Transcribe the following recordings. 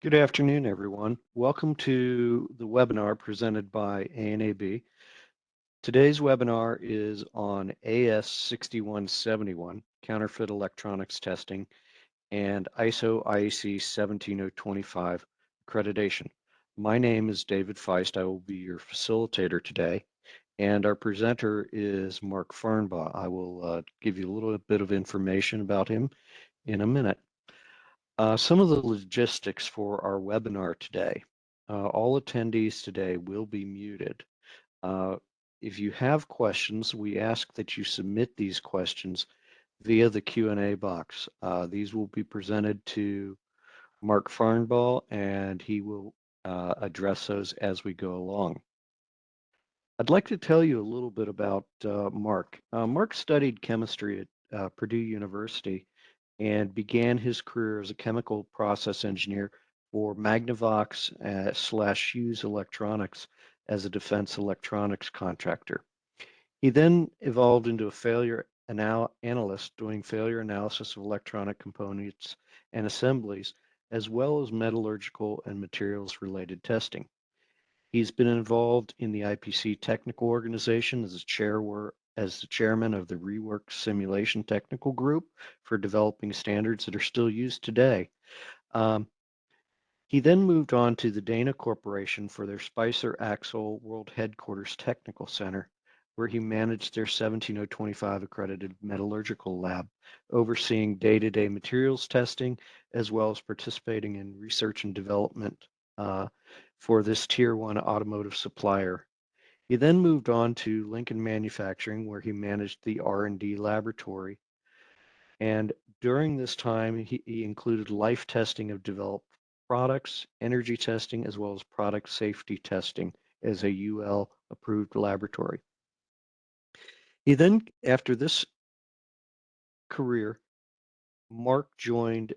Good afternoon, everyone. Welcome to the webinar presented by ANAB. Today's webinar is on AS6171 Counterfeit Electronics Testing and ISO IEC 17025 Accreditation. My name is David Feist. I will be your facilitator today, and our presenter is Mark Farnbaugh. I will give you a little bit of information about him in a minute. Some of the logistics for our webinar today. All attendees today will be muted. If you have questions, we ask that you submit these questions via the Q&A box. These will be presented to Mark Farnbaugh, and he will address those as we go along. I'd like to tell you a little bit about Mark. Mark studied chemistry at Purdue University and began his career as a chemical process engineer for Magnavox / Hughes Electronics as a defense electronics contractor. He then evolved into a failure analyst doing failure analysis of electronic components and assemblies, as well as metallurgical and materials related testing. He's been involved in the IPC technical organization as the chairman of the Rework Simulation Technical Group for developing standards that are still used today. He then moved on to the Dana Corporation for their Spicer Axle World Headquarters Technical Center, where he managed their 17025 accredited metallurgical lab, overseeing day-to-day materials testing, as well as participating in research and development for this Tier 1 automotive supplier. He then moved on to Lincoln Manufacturing, where he managed the R&D laboratory. And during this time, he included life testing of developed products, energy testing, as well as product safety testing as a UL approved laboratory. He then, after this career, Mark joined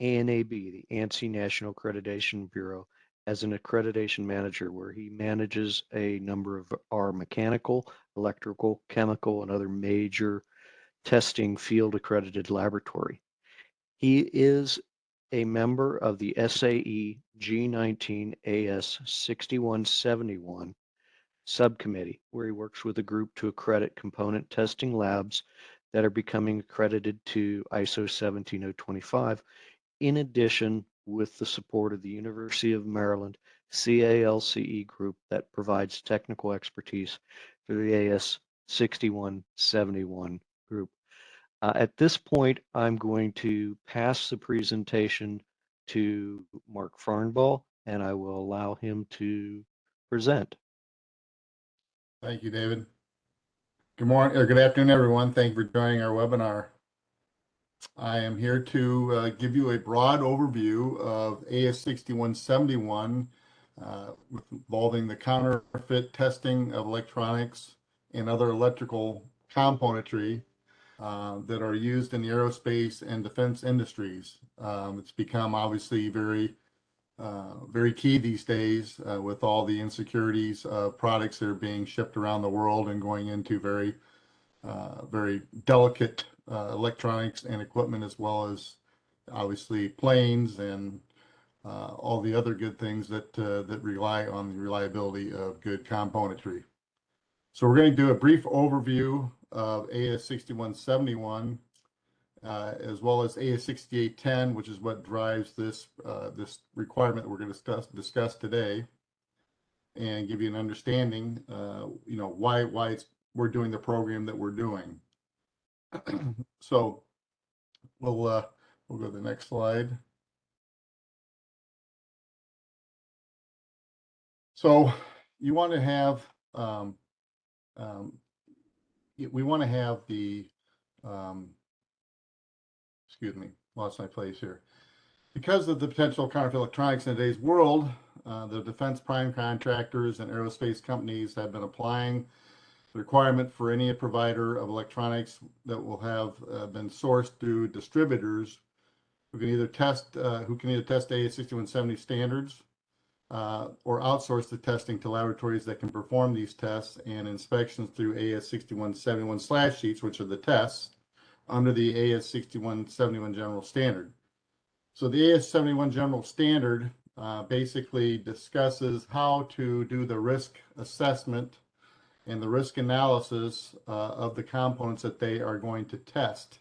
ANAB, the ANSI National Accreditation Bureau, as an accreditation manager, where he manages a number of our mechanical, electrical, chemical, and other major testing field accredited laboratory. He is a member of the SAE G19 AS6171 subcommittee, where he works with a group to accredit component testing labs that are becoming accredited to ISO 17025. In addition, with the support of the University of Maryland CALCE group that provides technical expertise for the AS6171 group. At this point, I'm going to pass the presentation to Mark Farnbaugh, and I will allow him to present. Thank you, David. Good morning or good afternoon, everyone. Thank you for joining our webinar. I am here to give you a broad overview of AS6171 involving the counterfeit testing of electronics and other electrical componentry that are used in the aerospace and defense industries. It's become obviously very key these days with all the insecurities of products that are being shipped around the world and going into very delicate electronics and equipment, as well as obviously planes and all the other good things that rely on the reliability of good componentry. So we're going to do a brief overview of AS6171 as well as AS6810, which is what drives this requirement that we're going to discuss today, and give you an understanding, why we're doing the program that we're doing. So we'll go to the next slide. So you want to have we want to have the excuse me, lost my place here. Because of the potential counterfeit electronics in today's world, the defense prime contractors and aerospace companies have been applying the requirement for any provider of electronics that will have been sourced through distributors who can either test AS6170 standards or outsource the testing to laboratories that can perform these tests and inspections through AS6171 / sheets, which are the tests under the AS6171 general standard. So the AS71 General Standard basically discusses how to do the risk assessment and the risk analysis of the components that they are going to test.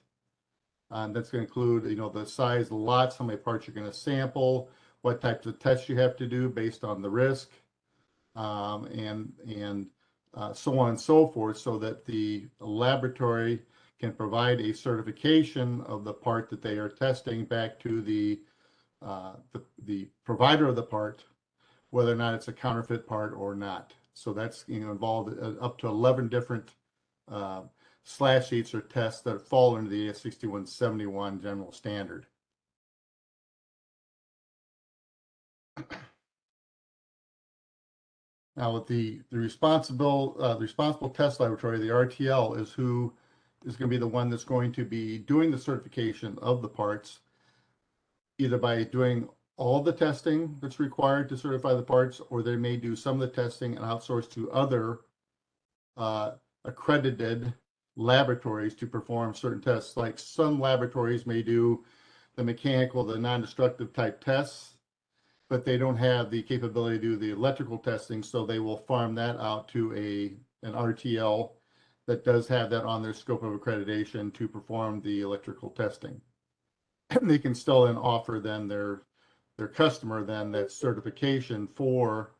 That's going to include, the size of the lots, how many parts you're going to sample, what types of tests you have to do based on the risk, and so on and so forth, so that the laboratory can provide a certification of the part that they are testing back to the provider of the part, whether or not it's a counterfeit part or not. So that's involved up to 11 different slash sheets or tests that fall into the AS6171 General Standard. Now, with the responsible test laboratory, the RTL, is who is going to be the one that's going to be doing the certification of the parts, either by doing all the testing that's required to certify the parts, or they may do some of the testing and outsource to other accredited laboratories to perform certain tests. Like some laboratories may do the mechanical, the non-destructive type tests, but they don't have the capability to do the electrical testing, so they will farm that out to an RTL that does have that on their scope of accreditation to perform the electrical testing. And they can still then offer then their customer then that certification for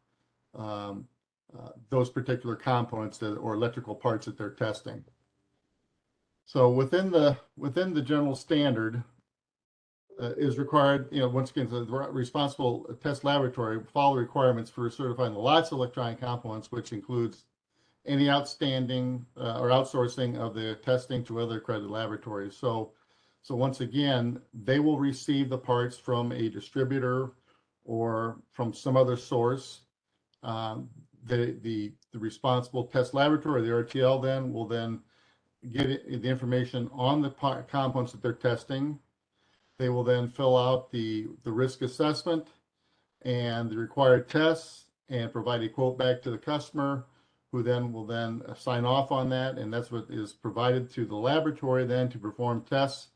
those particular components or electrical parts that they're testing. So within the general standard is required, once again, the responsible test laboratory follow requirements for certifying the lots of electronic components, which includes any outstanding or outsourcing of the testing to other accredited laboratories. So once again, they will receive the parts from a distributor or from some other source. The responsible test laboratory, the RTL, then will then get the information on the components that they're testing. They will then fill out the risk assessment and the required tests and provide a quote back to the customer, who then will then sign off on that. And that's what is provided to the laboratory then to perform tests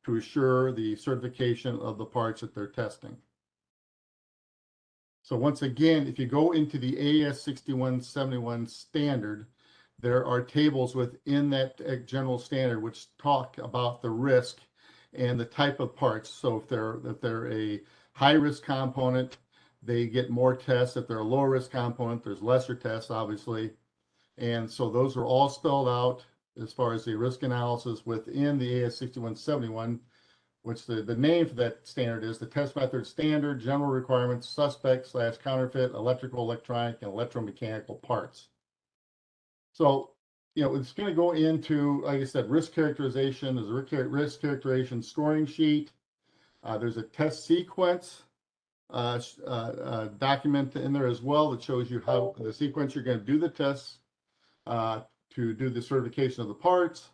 to assure the certification of the parts that they're testing. So once again, if you go into the AS6171 standard, there are tables within that general standard which talk about the risk and the type of parts. So if they're a high risk component, they get more tests. If they're a low risk component, there's lesser tests, obviously. And so those are all spelled out as far as the risk analysis within the AS6171, which the name for that standard is the Test Method Standard, General Requirements, Suspect / Counterfeit Electrical, Electronic, and Electromechanical Parts. So, it's going to go into, like I said, risk characterization. There's a risk characterization scoring sheet. There's a test sequence document in there as well that shows you how the sequence you're going to do the tests to do the certification of the parts.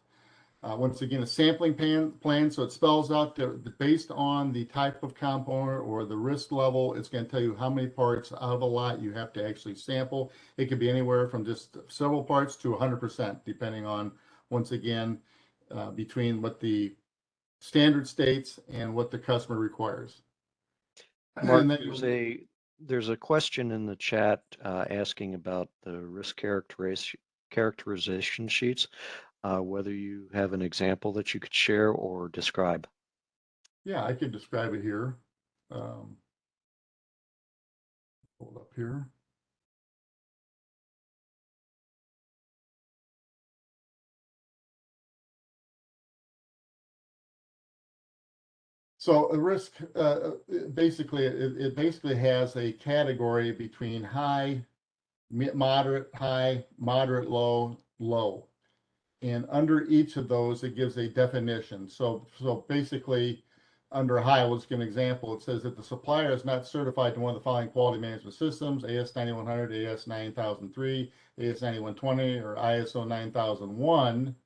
Once again, a sampling plan, so it spells out based on the type of component or the risk level, it's going to tell you how many parts out of a lot you have to actually sample. It could be anywhere from just several parts to 100%, depending on, once again, between what the standard states and what the customer requires. Mark, there's a question in the chat asking about the risk characterization sheets. Whether you have an example that you could share or describe. Yeah, I could describe it here. Hold up here. So a risk, basically, it basically has a category between high, moderate, high, moderate, low, low. And under each of those, it gives a definition. So basically, under high, let's give an example. It says that the supplier is not certified to one of the following quality management systems: AS9100, AS9003, AS9120, or ISO 9001,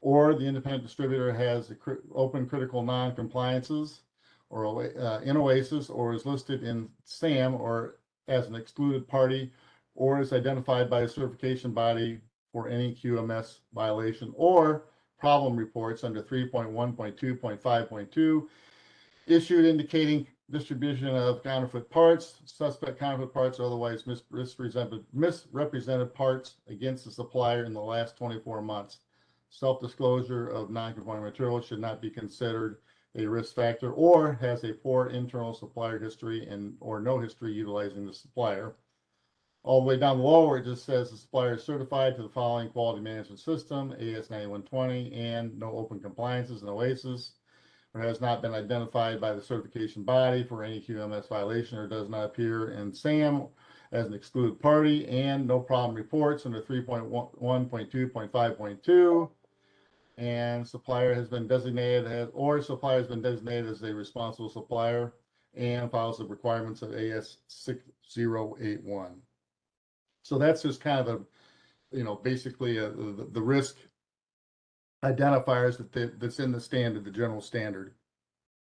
or the independent distributor has open critical non-compliances or in OASIS, or is listed in SAM or as an excluded party, or is identified by a certification body for any QMS violation, or problem reports under 3.1.2.5.2 issued indicating distribution of counterfeit parts, suspect counterfeit parts, or otherwise misrepresented parts against the supplier in the last 24 months. Self-disclosure of non-conforming material should not be considered a risk factor or has a poor internal supplier history and or no history utilizing the supplier. All the way down below where it just says the supplier is certified to the following quality management system, AS9120, and no open compliances and OASIS, or has not been identified by the certification body for any QMS violation or does not appear in SAM as an excluded party, and no problem reports under 3.1.2.5.2. And supplier has been designated as, or supplier has been designated as a responsible supplier and follows the requirements of AS6081. So that's just kind of a, basically the risk identifiers that's in the standard, the general standard.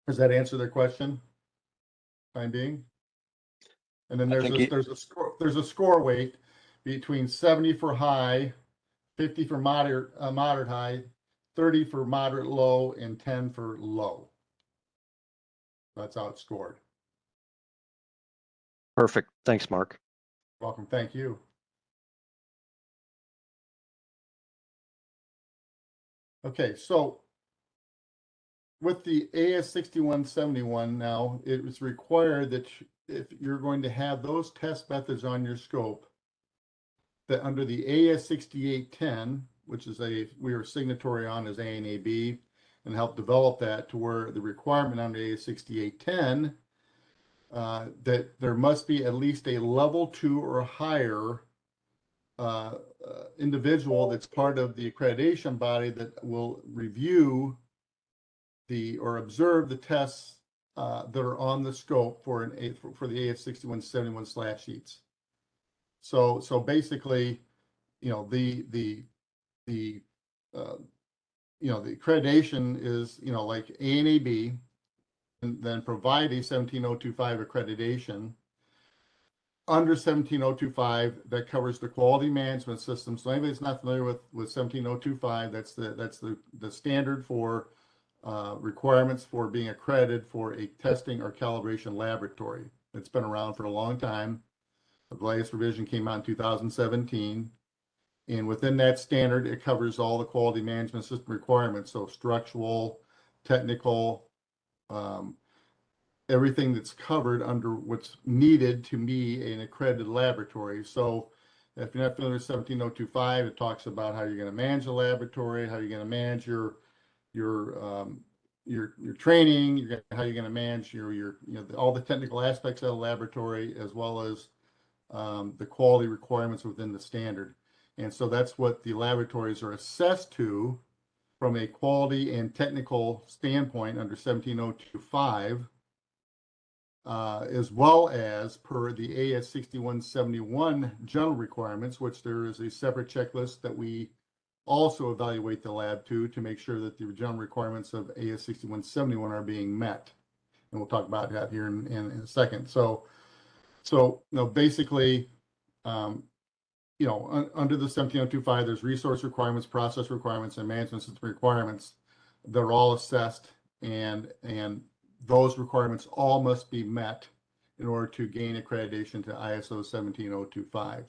Does that answer their question? Time being. And then there's a score weight between 70 for high, 50 for moderate high, 30 for moderate low, and 10 for low. That's how it's scored. Perfect. Thanks, Mark. Welcome. Thank you. Okay, so with the AS6171 now, it was required that if you're going to have those test methods on your scope, that under the AS6810, which is we are signatory on as ANAB, and help develop that to where the requirement under AS6810, that there must be at least a level 2 or higher individual that's part of the accreditation body that will review or observe the tests that are on the scope for the AS6171 slash sheets. So basically, the accreditation is like ANAB, and then provide a 17025 accreditation. Under 17025, that covers the quality management system. So anybody that's not familiar with 17025, that's the standard for requirements for being accredited for a testing or calibration laboratory. It's been around for a long time. The latest revision came out in 2017. And within that standard, it covers all the quality management system requirements. So structural, technical, everything that's covered under what's needed to be an accredited laboratory. So if you're not familiar with 17025, it talks about how you're going to manage the laboratory, how you're going to manage your training, how you're going to manage all the technical aspects of the laboratory, as well as the quality requirements within the standard. And so that's what the laboratories are assessed to from a quality and technical standpoint under 17025, as well as per the AS6171 general requirements, which there is a separate checklist that we also evaluate the lab to make sure that the general requirements of AS6171 are being met. And we'll talk about that here in a second. So basically, under the 17025, there's resource requirements, process requirements, and management system requirements. They're all assessed, and those requirements all must be met in order to gain accreditation to ISO 17025.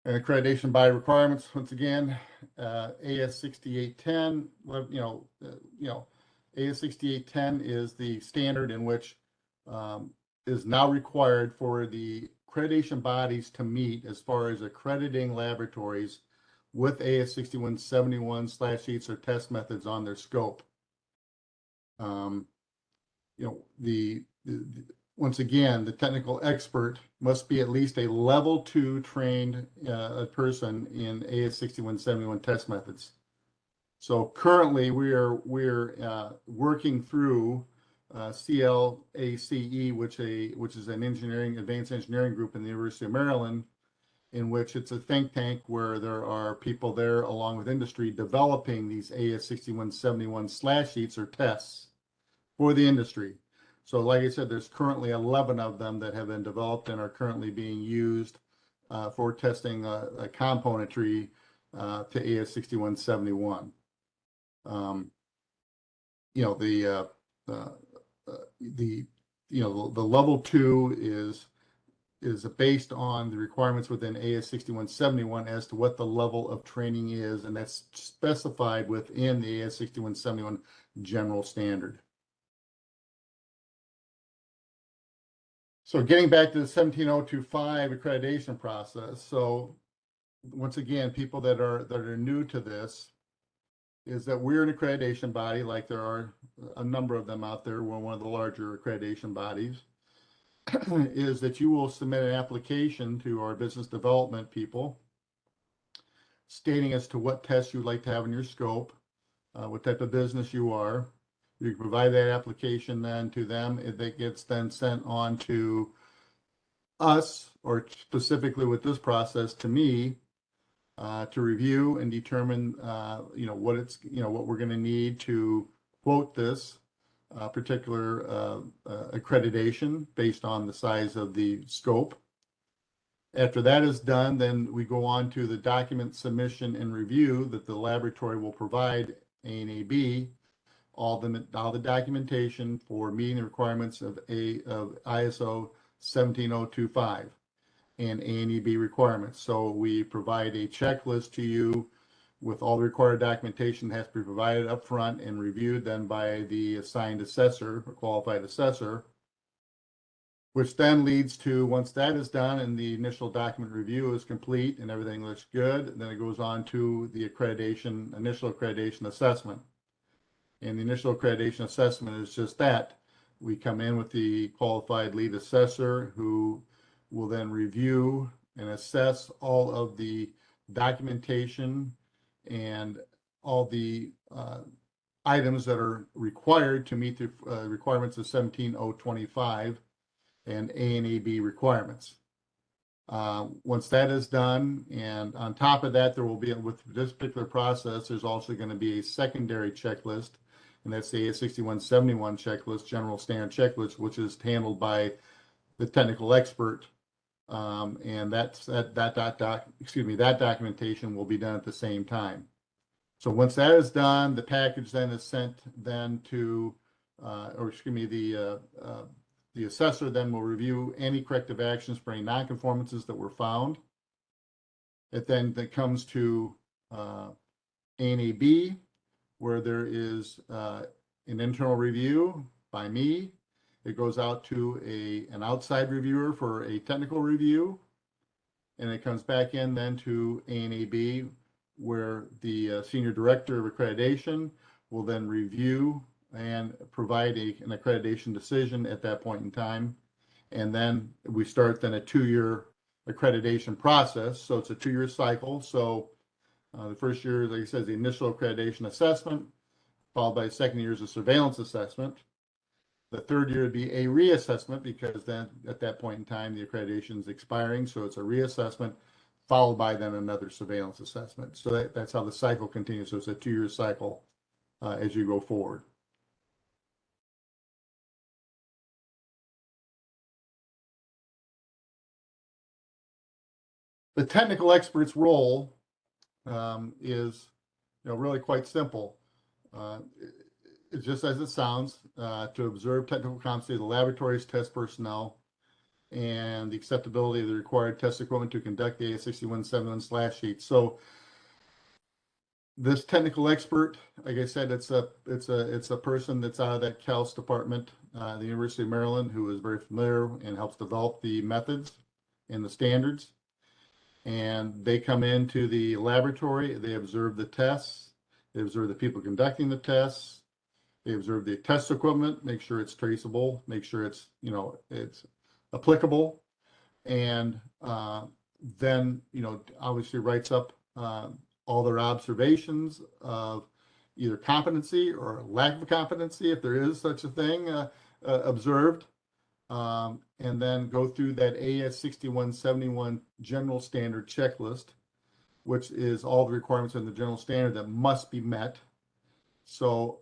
And accreditation by requirements, once again, AS6810, AS6810 is the standard in which is now required for the accreditation bodies to meet as far as accrediting laboratories with AS6171 slash sheets or test methods on their scope. Once again, the technical expert must be at least a level 2 trained person in AS6171 test methods. So currently we're working through CLACE, which is an advanced engineering group in the University of Maryland, in which it's a think tank where there are people there along with industry developing these AS6171 slash sheets or tests for the industry. So like I said, there's currently 11 of them that have been developed and are currently being used for testing componentry to AS6171. You know, the level 2 is based on the requirements within AS6171 as to what the level of training is, and that's specified within the AS6171 general standard. So getting back to the 17025 accreditation process. So once again, people that are new to this, is that we're an accreditation body, like there are a number of them out there. We're one of the larger accreditation bodies. Is that you will submit an application to our business development people stating as to what tests you'd like to have in your scope, what type of business you are. You can provide that application then to them. It gets then sent on to us, or specifically with this process to me, to review and determine, what we're going to need to quote this particular accreditation based on the size of the scope. After that is done, then we go on to the document submission and review that the laboratory will provide ANAB all the documentation for meeting the requirements of ISO 17025 and ANAB requirements. So we provide a checklist to you with all the required documentation that has to be provided up front and reviewed then by the assigned assessor or qualified assessor, which then leads to, once that is done and the initial document review is complete and everything looks good, then it goes on to the initial accreditation assessment. And the initial accreditation assessment is just that. We come in with the qualified lead assessor who will then review and assess all of the documentation and all the items that are required to meet the requirements of 17025 and ANAB requirements. Once that is done, and on top of that, there will be, with this particular process, there's also going to be a secondary checklist, and that's the AS6171 checklist, general standard checklist, which is handled by the technical expert. And that documentation will be done at the same time. So once that is done, the package then is sent then to, the assessor then will review any corrective actions for any nonconformances that were found. It then comes to ANAB, where there is an internal review by me. It goes out to an outside reviewer for a technical review, and it comes back in then to ANAB, where the senior director of accreditation will then review and provide an accreditation decision at that point in time. And then we start then a 2-year accreditation process. So it's a 2-year cycle. So the first year, like I said, is the initial accreditation assessment, followed by the second year is a surveillance assessment. The third year would be a reassessment, because then at that point in time, the accreditation is expiring. So it's a reassessment followed by then another surveillance assessment. So that's how the cycle continues. So it's a 2-year cycle as you go forward. The technical expert's role is, really quite simple. It's just as it sounds, to observe technical competency of the laboratory's test personnel and the acceptability of the required test equipment to conduct the AS6171 slash sheet. So this technical expert, like I said, it's a person that's out of that CALS department, the University of Maryland, who is very familiar and helps develop the methods and the standards. And they come into the laboratory, they observe the tests, they observe the people conducting the tests, they observe the test equipment, make sure it's traceable, make sure it's, it's applicable, and then, obviously writes up all their observations of either competency or lack of competency, if there is such a thing, observed. And then go through that AS6171 general standard checklist, which is all the requirements in the general standard that must be met. So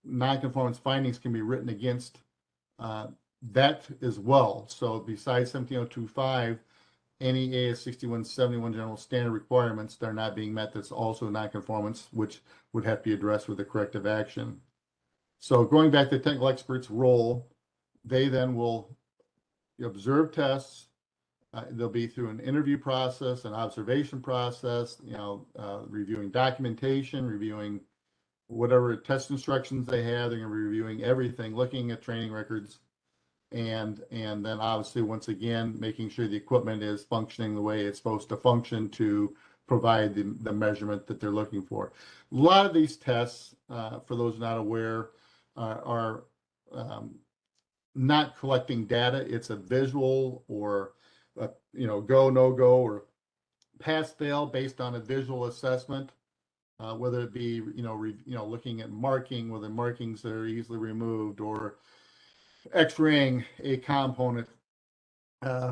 nonconformance findings can be written against that as well. So besides 17025, any AS6171 general standard requirements that are not being met, that's also non-conformance, which would have to be addressed with a corrective action. So going back to the technical expert's role, they then will observe tests. They'll be through an interview process, an observation process, reviewing documentation, reviewing whatever test instructions they have. They're going to be reviewing everything, looking at training records, and then obviously once again making sure the equipment is functioning the way it's supposed to function to provide the measurement that they're looking for. A lot of these tests, for those not aware, are not collecting data. It's a visual or go, no go, or pass fail based on a visual assessment, whether it be looking at marking, whether markings that are easily removed, or X-raying a component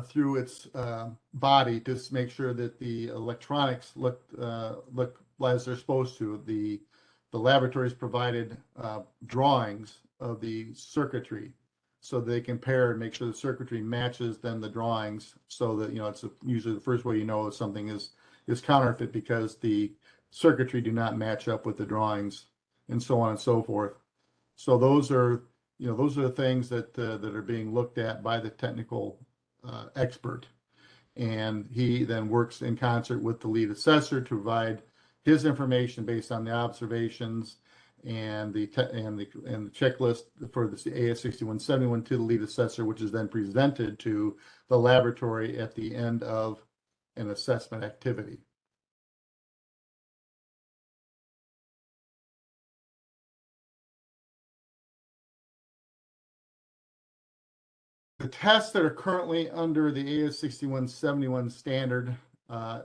through its body to make sure that the electronics look as they're supposed to. The laboratories provided drawings of the circuitry, so they compare and make sure the circuitry matches then the drawings, so that it's usually the first way if something is counterfeit, because the circuitry do not match up with the drawings, and so on and so forth. So those are the things that are being looked at by the technical expert, and he then works in concert with the lead assessor to provide his information based on the observations and the checklist for the AS6171 to the lead assessor, which is then presented to the laboratory at the end of an assessment activity. The tests that are currently under the AS6171 standard,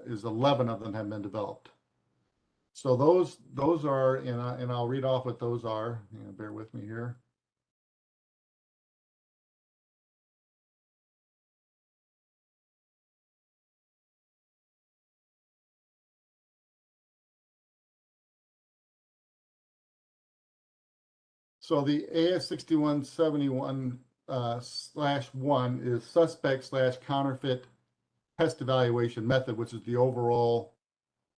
is 11 of them have been developed. So those are, and I'll read off what those are. Bear with me here. So the AS6171 /1 is suspect / counterfeit test evaluation method, which is the overall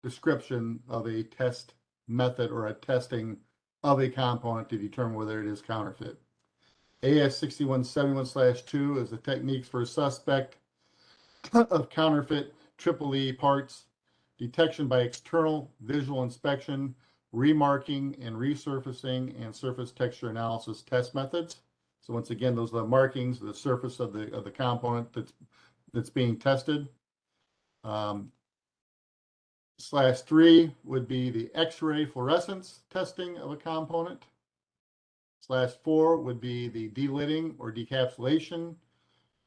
description of a test method or a testing of a component to determine whether it is counterfeit. AS6171 /2 is the techniques for suspect of counterfeit EEE parts, detection by external visual inspection, remarking and resurfacing, and surface texture analysis test methods. So once again, those are the markings, the surface of the component that's being tested. /3 would be the X-ray fluorescence testing of a component. /4 would be the delidding or decapsulation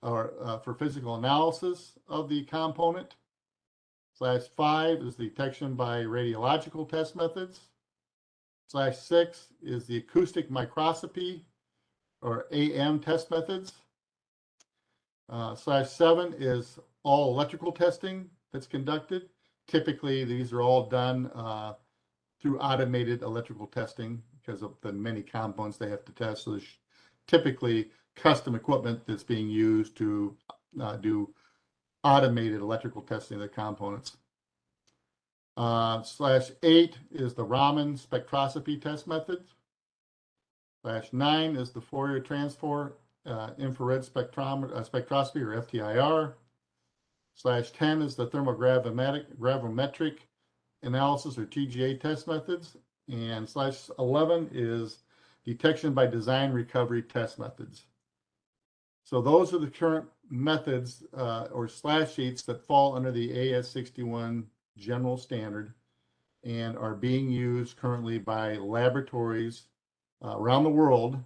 or for physical analysis of the component. /5 is the detection by radiological test methods. /6 is the acoustic microscopy or AM test methods. /7 is all electrical testing that's conducted. Typically, these are all done through automated electrical testing because of the many components they have to test. So there's typically custom equipment that's being used to do automated electrical testing of the components. /8 is the Raman spectroscopy test method. /9 is the Fourier transfer infrared spectroscopy or FTIR. /10 is the thermogravimetric analysis or TGA test methods. And /11 is detection by design recovery test methods. So those are the current methods or slash sheets that fall under the AS61 general standard and are being used currently by laboratories around the world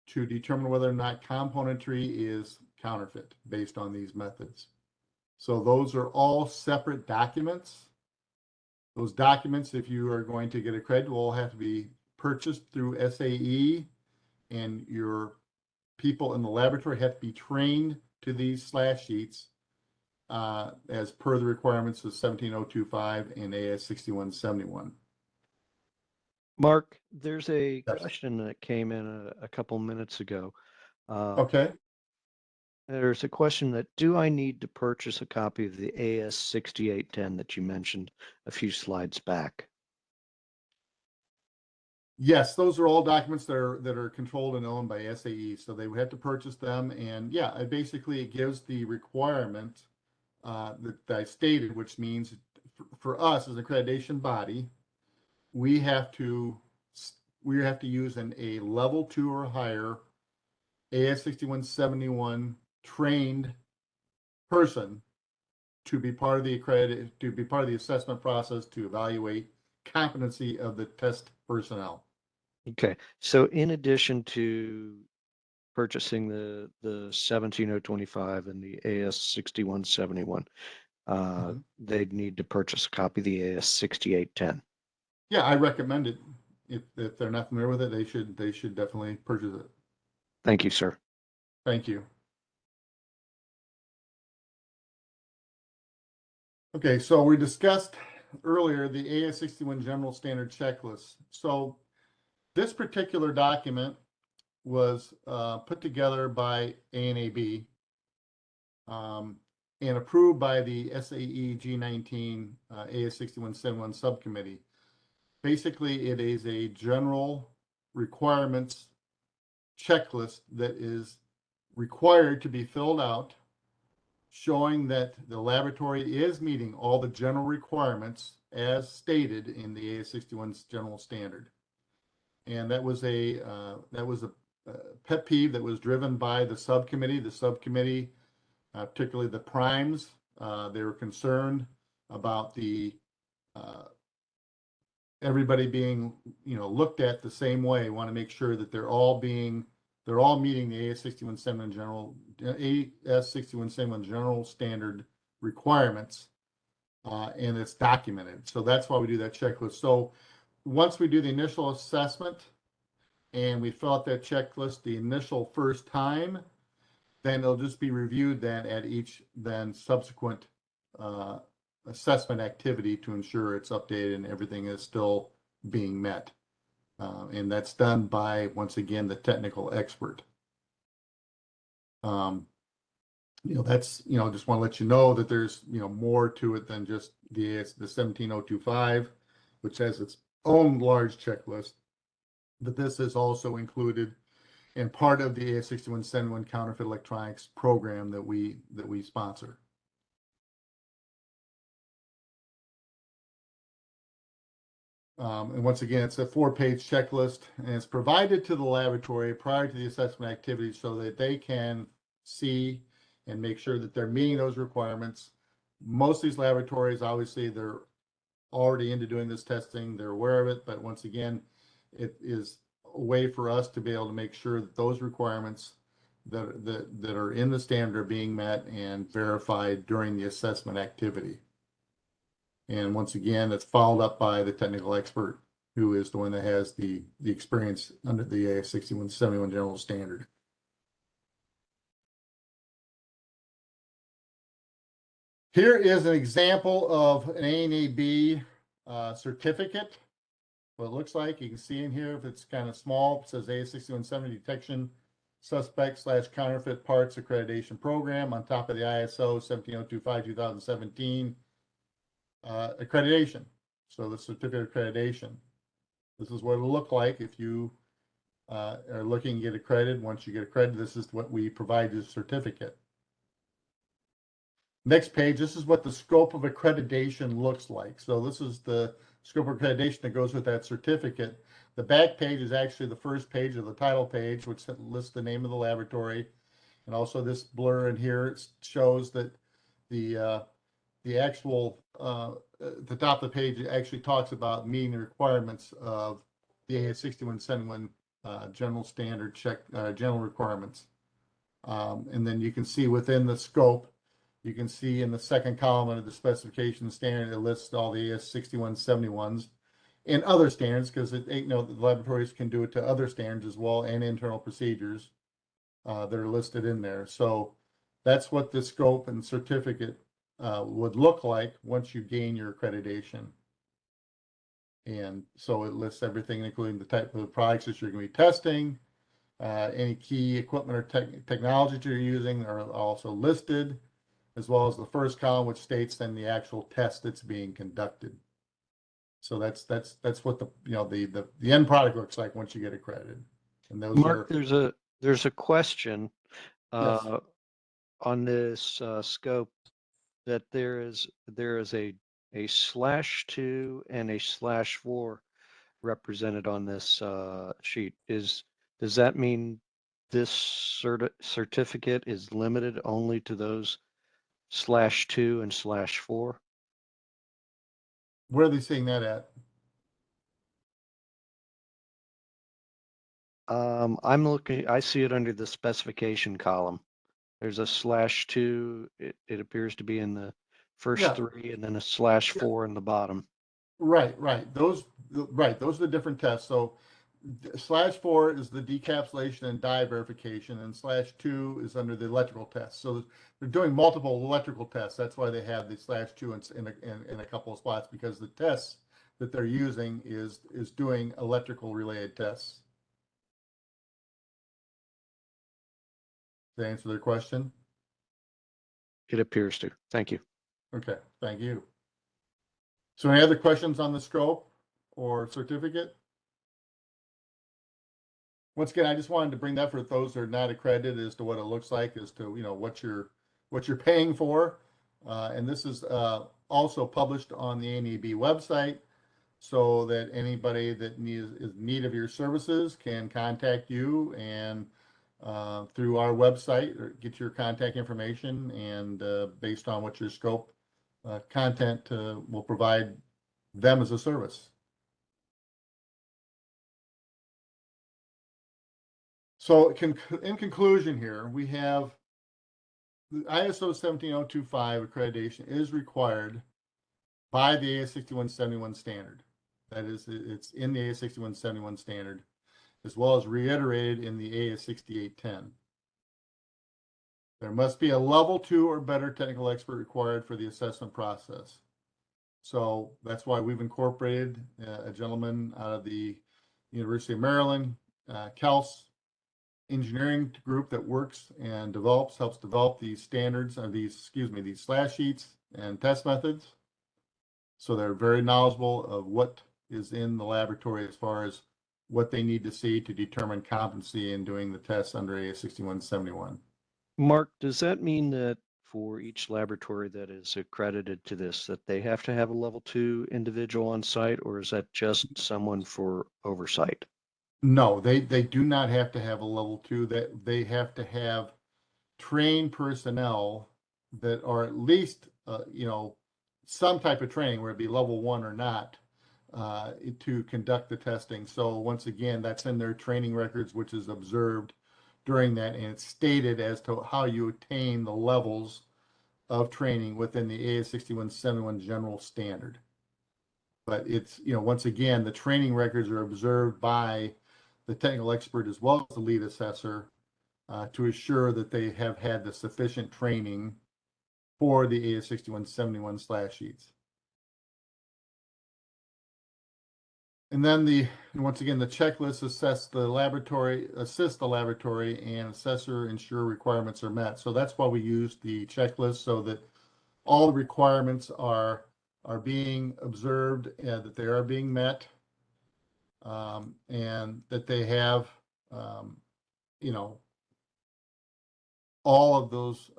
to determine whether or not componentry is counterfeit based on these methods. So those are all separate documents. Those documents, if you are going to get accredited, will have to be purchased through SAE, and your people in the laboratory have to be trained to these slash sheets as per the requirements of 17025 and AS6171. Mark, there's a Yes. question that came in a couple minutes ago. Okay. There's a question that, do I need to purchase a copy of the AS6810 that you mentioned a few slides back? Yes, those are all documents that are controlled and owned by SAE, so they would have to purchase them. And yeah, it gives the requirement that I stated, which means for us as an accreditation body, we have to use a level 2 or higher AS6171 trained person to be part of the assessment process to evaluate competency of the test personnel. Okay, so in addition to purchasing the 17025 and the AS6171, they'd need to purchase a copy of the AS6810. Yeah, I recommend it. If they're not familiar with it, they should definitely purchase it. Thank you, sir. Thank you. Okay, so we discussed earlier the AS61 General Standard Checklist. So this particular document was put together by ANAB and approved by the SAE G19 AS6171 subcommittee. Basically, it is a general requirements checklist that is required to be filled out, showing that the laboratory is meeting all the general requirements as stated in the AS61's general standard. And that was a pet peeve that was driven by the subcommittee. The subcommittee, particularly the primes, they were concerned about the everybody being looked at the same way. Want to make sure that they're all meeting the AS6171 general standard requirements, and it's documented. So that's why we do that checklist. So once we do the initial assessment and we fill out that checklist the initial first time, then it'll just be reviewed then at each then subsequent assessment activity to ensure it's updated and everything is still being met. And that's done by, once again, the technical expert. That's, just want to let you know that there's, more to it than just the 17025, which has its own large checklist. But this is also included in part of the AS6171 Counterfeit Electronics program that we sponsor. And once again, it's a 4-page checklist, and it's provided to the laboratory prior to the assessment activity so that they can see and make sure that they're meeting those requirements. Most of these laboratories, obviously, they're already into doing this testing. They're aware of it, but once again, it is a way for us to be able to make sure that those requirements that are in the standard are being met and verified during the assessment activity. And once again, it's followed up by the technical expert, who is the one that has the experience under the AS6171 general standard. Here is an example of an ANAB certificate. What it looks like, you can see in here, if it's kind of small, it says AS6170 Detection Suspect / Counterfeit Parts Accreditation Program on top of the ISO 17025 2017 accreditation. So the certificate accreditation. This is what it'll look like if you are looking to get accredited. Once you get accredited, this is what we provide you, a certificate. Next page, this is what the scope of accreditation looks like. So this is the scope of accreditation that goes with that certificate. The back page is actually the first page of the title page, which lists the name of the laboratory. And also this blur in here shows that the actual, the top of the page actually talks about meeting the requirements of the AS6171 general standard general requirements. And then you can see within the scope, you can see in the second column under the specification standard, it lists all the AS6171s and other standards, because the laboratories can do it to other standards as well, and internal procedures that are listed in there. So that's what the scope and certificate would look like once you gain your accreditation. And so it lists everything, including the type of products that you're going to be testing, Any key equipment or technology you're using are also listed, as well as the first column, which states then the actual test that's being conducted. So that's what the end product looks like once you get accredited. And those Mark, are there's a question yes. on this scope that there is a /2 and a /4 represented on this sheet. Does that mean this certificate is limited only to those /2 and /4? Where are they seeing that at? I'm looking, I see it under the specification column. There's a /2. It appears to be in the first Yeah. 3 and then a /4 in the bottom. Right. Those are the different tests. So /4 is the decapsulation and dye verification, and /2 is under the electrical test. So they're doing multiple electrical tests. That's why they have the /2 in a couple of spots, because the tests that they're using is doing electrical related tests. Does that answer their question? It appears to. Thank you. Okay, thank you. So any other questions on the scope or certificate? Once again, I just wanted to bring that for those that are not accredited as to what it looks like, as to what you're paying for. And this is also published on the ANAB website, so that anybody that is in need of your services can contact you and through our website, or get your contact information, and based on what your scope content will provide them as a service. So in conclusion here, we have the ISO 17025 accreditation is required by the AS6171 standard. That is, it's in the AS6171 standard, as well as reiterated in the AS6810. There must be a level 2 or better technical expert required for the assessment process. So that's why we've incorporated a gentleman out of the University of Maryland, Kels engineering group, that works and helps develop these standards, or these slash sheets and test methods. So they're very knowledgeable of what is in the laboratory as far as what they need to see to determine competency in doing the tests under AS6171. Mark, does that mean that for each laboratory that is accredited to this, that they have to have a level 2 individual on site, or is that just someone for oversight? No, they do not have to have a level 2. That they have to have trained personnel that are at least some type of training, where it be level 1 or not, to conduct the testing. So once again, that's in their training records, which is observed during that, and it's stated as to how you attain the levels of training within the AS6171 general standard. But it's, once again, the training records are observed by the technical expert as well as the lead assessor, to assure that they have had the sufficient training for the AS6171 slash sheets. And then once again, the checklist assist the laboratory, and assessor ensure requirements are met. So that's why we use the checklist, so that all the requirements are being observed, and that they are being met, and that they have, all of those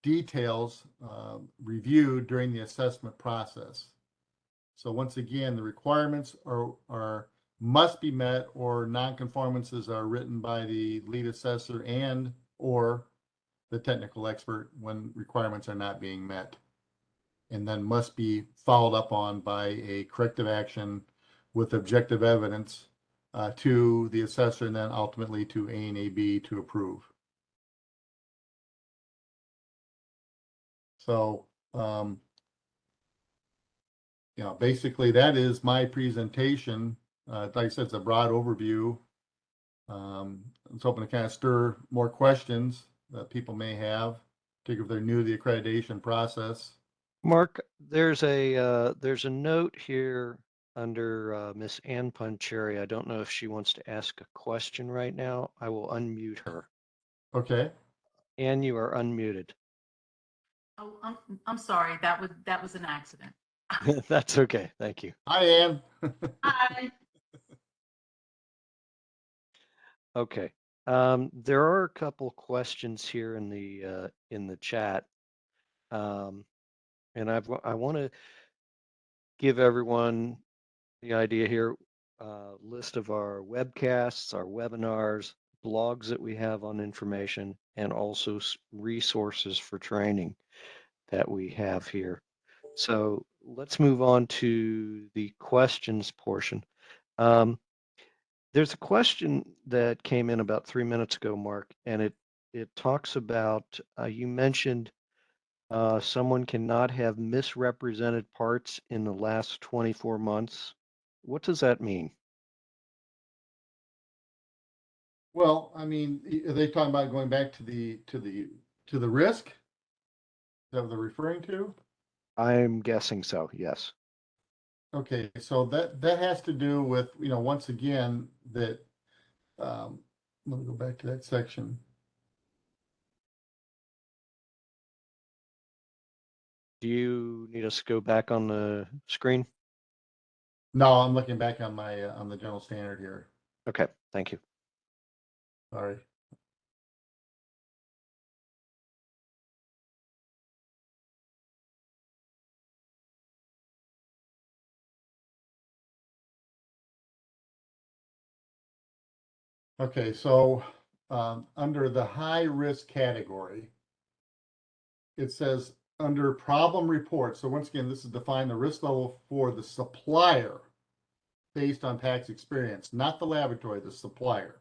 details reviewed during the assessment process. So once again, the requirements must be met, or nonconformances are written by the lead assessor and or the technical expert when requirements are not being met, and then must be followed up on by a corrective action with objective evidence to the assessor, and then ultimately to ANAB to approve. So basically that is my presentation. Like I said, it's a broad overview. I was hoping to kind of stir more questions that people may have, particularly if they're new to the accreditation process. Mark, there's a note here under Miss Ann Puncheri. I don't know if she wants to ask a question right now. I will unmute her. Okay. Ann, you are unmuted. Oh, I'm sorry. That was an accident. That's okay. Thank you. Hi, Ann. Hi. Okay. There are a couple questions here in the chat, and I want to give everyone the idea here. List of our webcasts, our webinars, blogs that we have on information, and also resources for training that we have here. So let's move on to the questions portion. There's a question that came in about 3 minutes ago, Mark, and it talks about you mentioned someone cannot have misrepresented parts in the last 24 months. What does that mean? Well, I mean, are they talking about going back to the risk? Is that what they're referring to? I'm guessing so, yes. Okay, so that has to do with, once again, that, let me go back to that section. Do you need us to go back on the screen? No, I'm looking back on my, on the general standard here. Okay, thank you. Sorry. Okay, so under the high risk category, it says under problem report. So once again, this is define the risk level for the supplier based on past experience, not the laboratory, the supplier.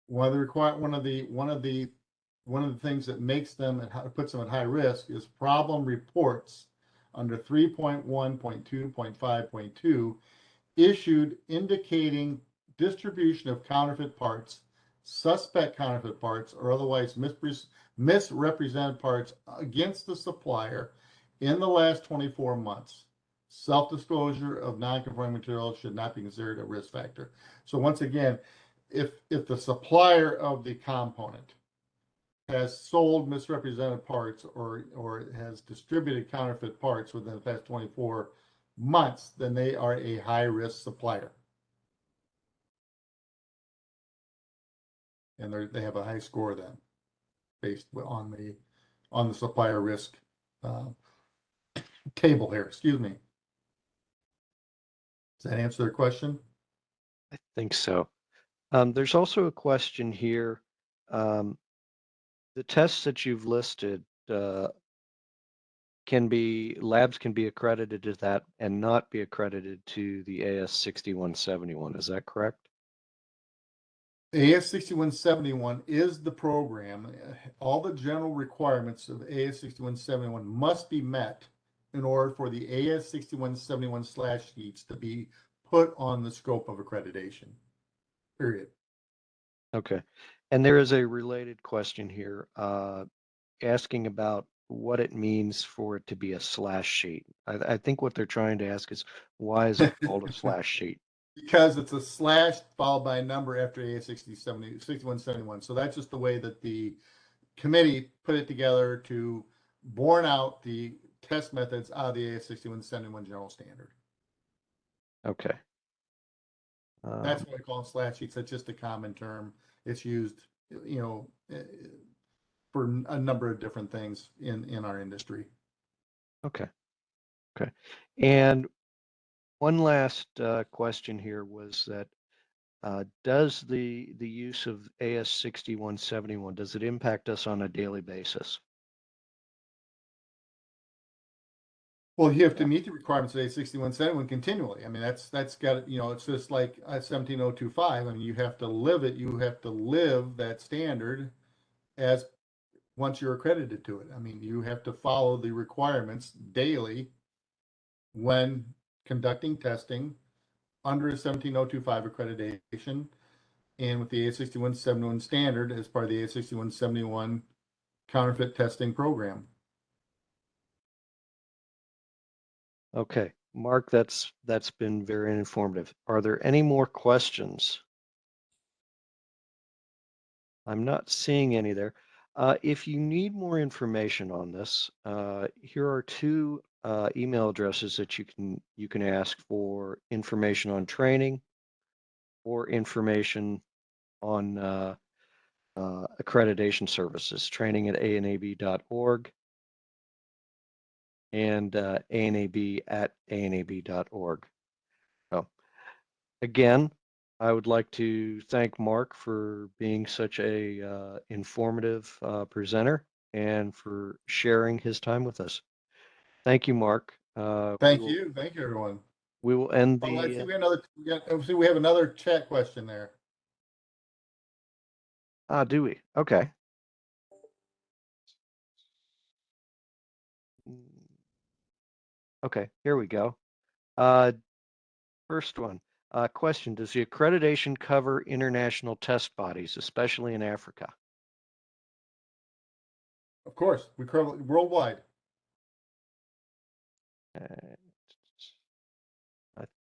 One of the things that makes them and puts them at high risk is problem reports under 3.1.2.5.2 issued indicating distribution of counterfeit parts, suspect counterfeit parts, or otherwise misrepresented parts against the supplier in the last 24 months. Self-disclosure of non-conforming materials should not be considered a risk factor. So once again, if the supplier of the component has sold misrepresented parts or has distributed counterfeit parts within the past 24 months, then they are a high risk supplier. And they have a high score then based on the supplier risk table here. Excuse me. Does that answer their question? I think so. There's also a question here. The tests that you've listed labs can be accredited to that and not be accredited to the AS6171. Is that correct? AS6171 is the program. All the general requirements of AS6171 must be met in order for the AS6171 slash sheets to be put on the scope of accreditation, period. Okay. And there is a related question here asking about what it means for it to be a slash sheet. I think what they're trying to ask is why is it called a slash sheet? Because it's a slash followed by a number after AS6171. So that's just the way that the committee put it together to borne out the test methods out of the AS6171 general standard. Okay. That's what we call them slash sheets. That's just a common term. It's used, for a number of different things in our industry. Okay. Okay. And one last question here was that does the use of AS6171, does it impact us on a daily basis? Well, you have to meet the requirements of AS6171 continually. I mean, that's got, it's just like 17025. I mean, you have to live it. You have to live that standard as once you're accredited to it. I mean, you have to follow the requirements daily when conducting testing under a 17025 accreditation and with the AS6171 standard as part of the AS6171 counterfeit testing program. Okay. Mark, that's been very informative. Are there any more questions? I'm not seeing any there. If you need more information on this, here are two email addresses that you can ask for information on training or information on accreditation services, training at anab.org and anab@anab.org. So again, I would like to thank Mark for being such a informative presenter and for sharing his time with us. Thank you, Mark. Thank you, everyone. We will end Oh, let's see, the. we have another chat question there. Do we? Okay. Okay, here we go. First one. Question: does the accreditation cover international test bodies, especially in Africa? Of course, we cover worldwide. I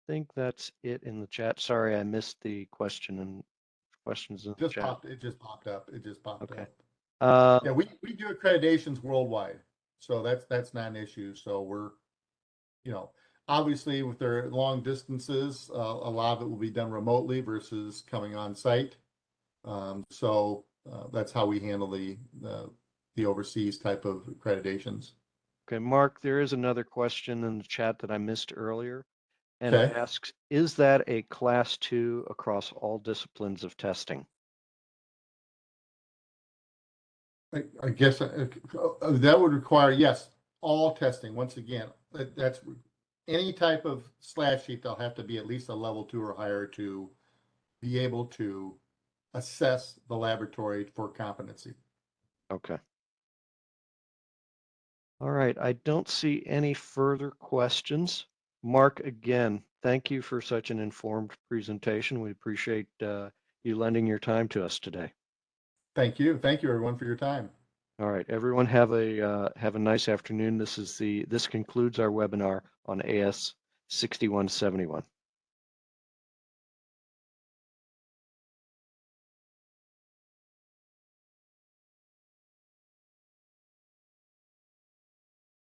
think that's it in the chat. Sorry, I missed the question and questions in the chat. It just popped up. It just popped Okay. up. Yeah, we do accreditations worldwide, so that's not an issue. So we're, obviously with their long distances, a lot of it will be done remotely versus coming on site. So that's how we handle the overseas type of accreditations. Okay, Mark, there is another question in the chat that I missed earlier, and it asks, is that a class 2 across all disciplines of testing? I guess that would require, yes, all testing. Once again, that's any type of slash sheet, they'll have to be at least a level 2 or higher to be able to assess the laboratory for competency. Okay. All right, I don't see any further questions. Mark, again, thank you for such an informed presentation. We appreciate you lending your time to us today. Thank you. Thank you, everyone, for your time. All right, everyone, have a nice afternoon. This concludes our webinar on AS6171.